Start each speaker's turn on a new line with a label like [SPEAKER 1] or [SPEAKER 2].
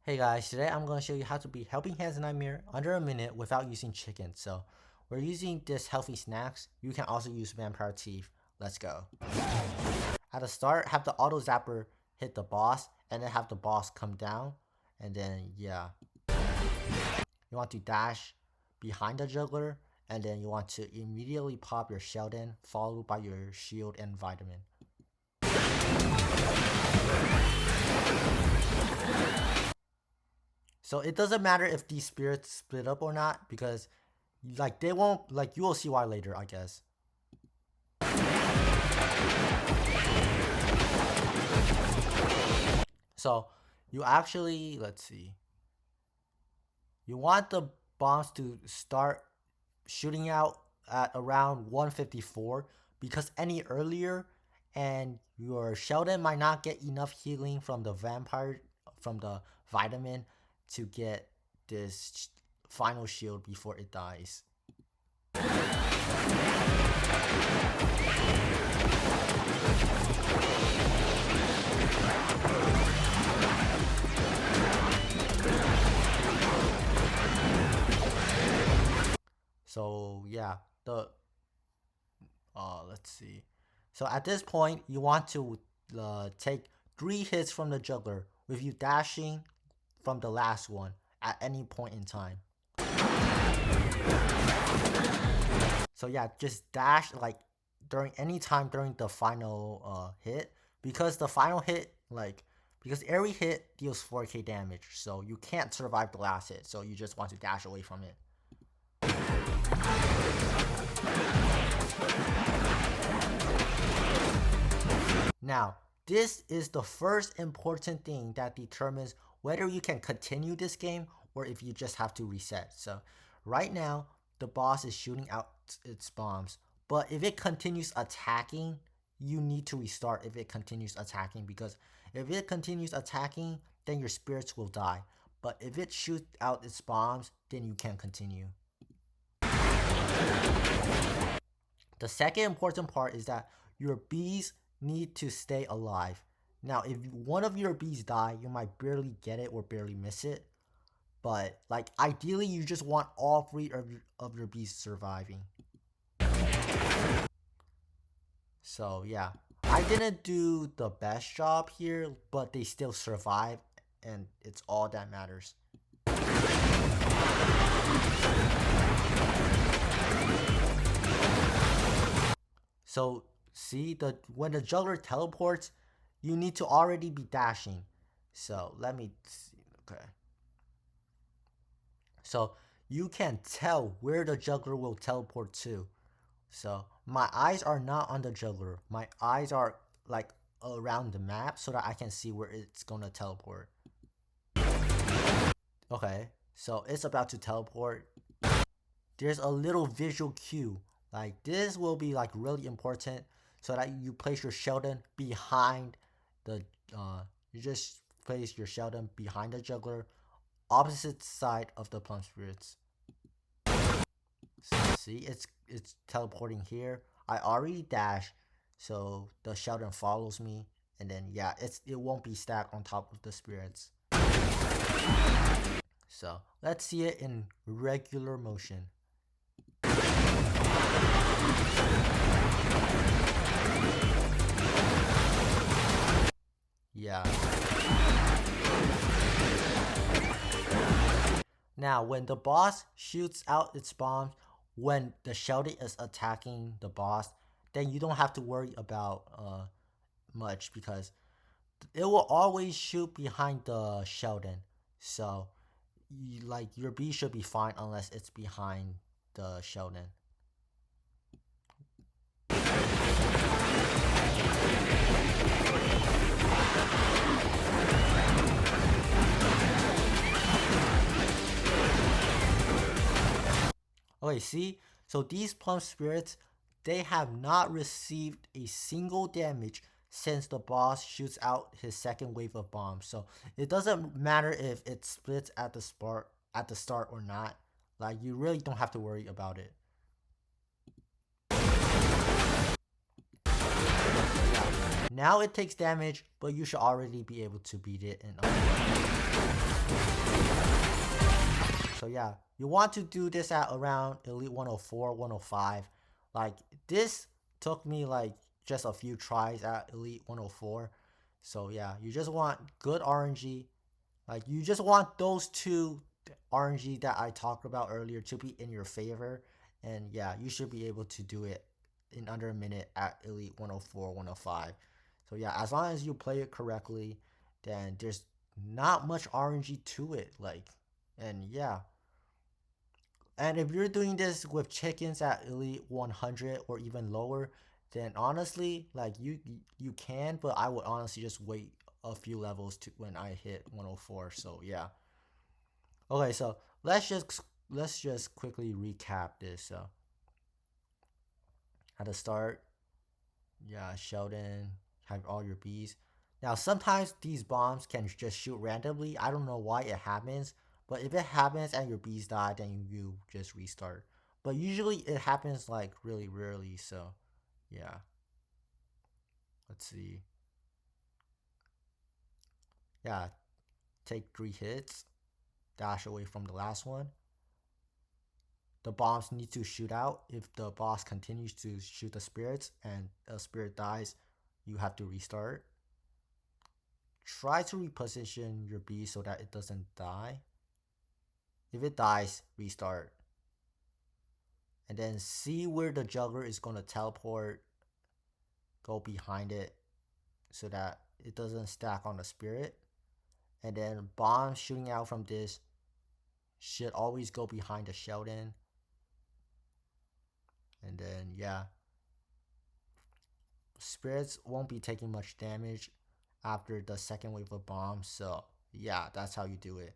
[SPEAKER 1] Hey guys, today I'm going to show you how to beat Helping Hands Nightmare under a minute without using chicken. So we're using this healthy snacks. You can also use vampire teeth. Let's go. At the start, have the auto zapper hit the boss and then have the boss come down. And then yeah, you want to dash behind the juggler and then you want to immediately pop your Sheldon followed by your shield and vitamin. So it doesn't matter if these spirits split up or not because like they won't, like you will see why later, I guess. So you actually, let's see. You want the bombs to start shooting out at around 154 because any earlier and your Sheldon might not get enough healing from the vitamin to get this final shield before it dies. So yeah, let's see. So at this point, you want to take 3 hits from the juggler with you dashing from the last one at any point in time. So yeah, just dash like during any time during the final hit because the final hit because every hit deals 4k damage, so you can't survive the last hit, so you just want to dash away from it. Now, this is the first important thing that determines whether you can continue this game or if you just have to reset. So right now, the boss is shooting out its bombs, but if it continues attacking, you need to restart if it continues attacking, because if it continues attacking, then your spirits will die. But if it shoots out its bombs, then you can continue. The second important part is that your bees need to stay alive. Now, if one of your bees die, you might barely get it or barely miss it. But like ideally, you just want all 3 of your bees surviving. So yeah, I didn't do the best job here, but they still survive, and it's all that matters. So see, when the juggler teleports, you need to already be dashing. So let me see. Okay. So you can tell where the juggler will teleport to. So my eyes are not on the juggler. My eyes are like around the map so that I can see where it's gonna teleport. Okay, so it's about to teleport. There's a little visual cue. Like this will be like really important so that you place your Sheldon behind the you just place your Sheldon behind the juggler, opposite side of the plum spirits. So see, it's teleporting here. I already dashed, so the Sheldon follows me, and then yeah, it won't be stacked on top of the spirits. So let's see it in regular motion. Yeah. Now, when the boss shoots out its bombs, when the Sheldon is attacking the boss, then you don't have to worry about much because it will always shoot behind the Sheldon. So, like your bee should be fine unless it's behind the Sheldon. Okay, see? So these plum spirits, they have not received a single damage since the boss shoots out his second wave of bombs. So it doesn't matter if it splits at the start or not. Like you really don't have to worry about it. Now it takes damage, but you should already be able to beat it. And yeah, you want to do this at around Elite 104, 105. Like this took me like just a few tries at Elite 104. So yeah, you just want good RNG. Like you just want those two RNG that I talked about earlier to be in your favor. And yeah, you should be able to do it in under a minute at Elite 104, 105. So yeah, as long as you play it correctly, then there's not much RNG to it. Like, and yeah. And if you're doing this with chickens at Elite 100 or even lower, then honestly, like you can, but I would honestly just wait a few levels to when I hit 104. So yeah. Okay, so let's just quickly recap this. So at the start, yeah, Sheldon, have all your bees. Now sometimes these bombs can just shoot randomly. I don't know why it happens, but if it happens and your bees die, then you just restart. But usually it happens like really rarely. So yeah, let's see. Yeah, take 3 hits, dash away from the last one. The bombs need to shoot out. If the boss continues to shoot the spirits and a spirit dies, you have to restart. Try to reposition your bee so that it doesn't die. If it dies, restart. And then see where the juggler is going to teleport. Go behind it so that it doesn't stack on the spirit. And then bombs shooting out from this should always go behind the Sheldon. And then, yeah, spirits won't be taking much damage after the second wave of bombs. So, yeah, that's how you do it.